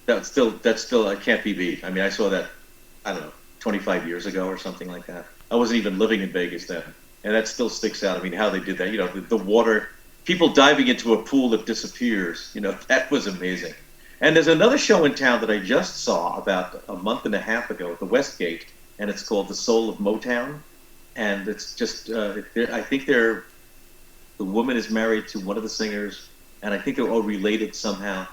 That's still I can't be beat. I mean, I saw that, I don't know, 25 years ago or something like that. I wasn't even living in Vegas then, and that still sticks out. I mean, how they did that, the water, people diving into a pool that disappears, that was amazing. And there's another show in town that I just saw about a month and a half ago at the Westgate, and it's called The Soul of Motown. And it's just, I think the woman is married to one of the singers, and I think they're all related somehow.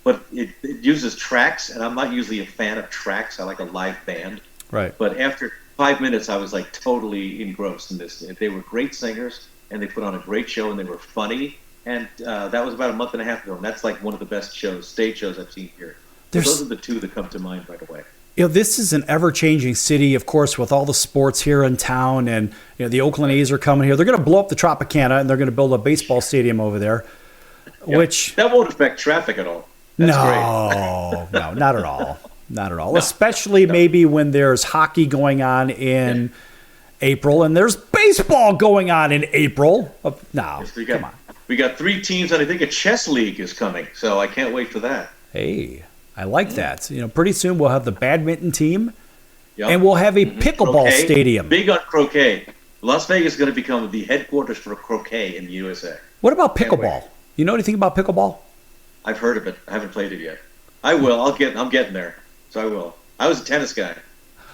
But it uses tracks, and I'm not usually a fan of tracks. I like a live band. Right. But after 5 minutes, I was like totally engrossed in this. They were great singers, and they put on a great show, and they were funny. And that was about a month and a half ago, and that's like one of the best stage shows I've seen here. So those are the two that come to mind right away. This is an ever-changing city, of course, with all the sports here in town, and the Oakland A's are coming here. They're going to blow up the Tropicana, and they're going to build a baseball stadium over there, which that won't affect traffic at all. That's no, not at all. Not at all. No, especially maybe when there's hockey going on in April, and there's baseball going on in April. No, come on. We got 3 teams, and I think a chess league is coming, so I can't wait for that. Hey, I like that. Pretty soon we'll have the badminton team, and we'll have a pickleball stadium. Big on croquet. Las Vegas is going to become the headquarters for croquet in the USA. What about pickleball? You know anything about pickleball? I've heard of it. I haven't played it yet. I will. I'm getting there. So I will. I was a tennis guy,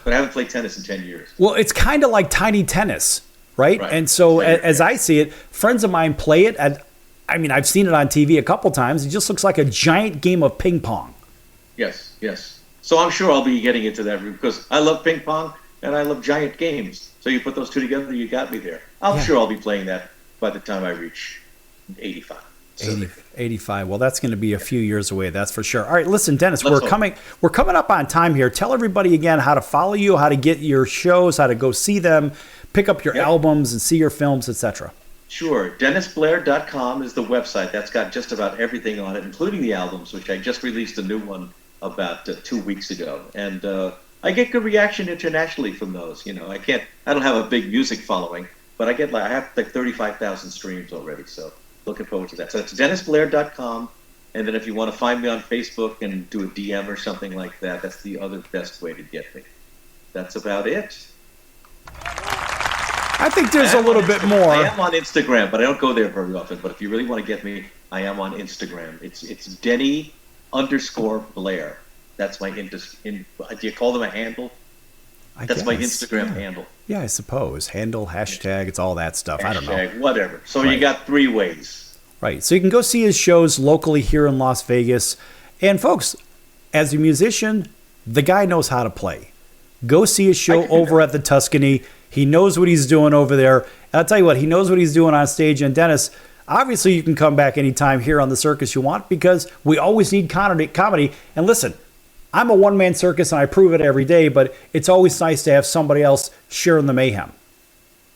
but I haven't played tennis in 10 years. Well, it's kind of like tiny tennis, right? And so as I see it, friends of mine play it. I've seen it on TV a couple times. It just looks like a giant game of ping pong. Yes, yes. So I'm sure I'll be getting into that because I love ping pong and I love giant games. So you put those two together, you got me there. I'm sure I'll be playing that by the time I reach 85. 85. Well, that's going to be a few years away, that's for sure. All right, listen, Dennis, we're coming up on time here. Tell everybody again how to follow you, how to get your shows, how to go see them, pick up your albums and see your films, etc. Sure. DennisBlair.com is the website. That's got just about everything on it, including the albums, which I just released a new one about 2 weeks ago. And I get good reaction internationally from those. You know, I don't have a big music following, but I have like 35,000 streams already. So looking forward to that. So it's DennisBlair.com. And then if you want to find me on Facebook and do a DM or something like that, that's the other best way to get me. That's about it. I think there's a little bit more. I am on Instagram, but I don't go there very often. But if you really want to get me, I am on Instagram. It's Denny_Blair. That's my do you call them a handle? That's my Instagram handle. Yeah, I suppose. Handle, hashtag, it's all that stuff. I don't know. Whatever. So you got 3 ways. Right. So you can go see his shows locally here in Las Vegas. And folks, as a musician, the guy knows how to play. Go see his show over at the Tuscany. He knows what he's doing over there. And I'll tell you what, he knows what he's doing on stage. And Dennis, obviously you can come back anytime here on the circus you want because we always need comedy. And listen, I'm a one-man circus and I prove it every day, but it's always nice to have somebody else sharing the mayhem.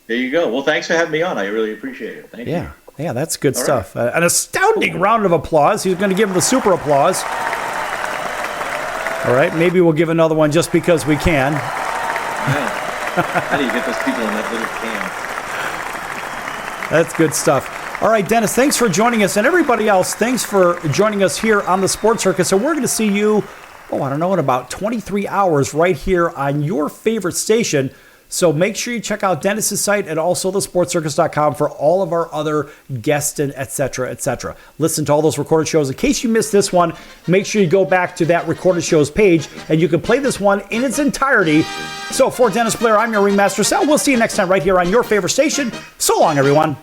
There you go. Well, thanks for having me on. I really appreciate it. Thank you. Yeah, that's good stuff. An astounding round of applause. He's going to give him the super applause. All right, maybe we'll give another one just because we can. How do you get those people in that little can? That's good stuff. All right, Dennis, thanks for joining us. And everybody else, thanks for joining us here on the Sports Circus. So we're going to see you, in about 23 hours right here on your favorite station. So make sure you check out Dennis's site and also thesportscircus.com for all of our other guests and et cetera, et cetera. Listen to all those recorded shows. In case you missed this one, make sure you go back to that recorded shows page and you can play this one in its entirety. So for Dennis Blair, I'm your Ringmaster Sal. We'll see you next time right here on your favorite station. So long, everyone.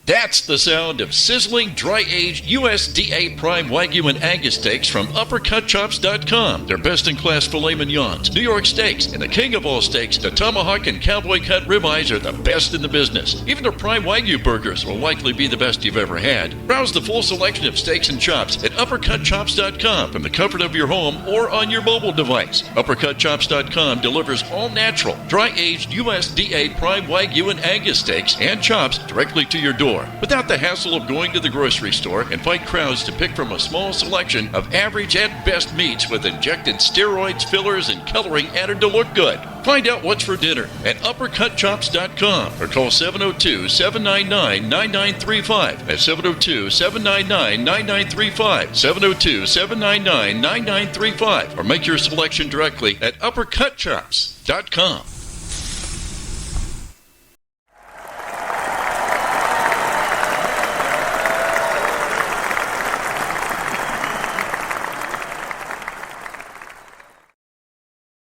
That's the sound of sizzling, dry-aged USDA Prime Wagyu and Angus steaks from UppercutChops.com. Their best-in-class filet mignons, New York steaks, and the king of all steaks, the tomahawk and cowboy cut ribeyes are the best in the business. Even their Prime Wagyu burgers will likely be the best you've ever had. Browse the full selection of steaks and chops at UppercutChops.com from the comfort of your home or on your mobile device. UppercutChops.com delivers all-natural, dry-aged USDA Prime Wagyu and Angus steaks and chops directly to your door, without the hassle of going to the grocery store and fight crowds to pick from a small selection of average at best meats with injected steroids, fillers, and coloring added to look good. Find out what's for dinner at UppercutChops.com or call 702-799-9935. That's 702-799-9935. 702-799-9935. Or make your selection directly at UppercutChops.com.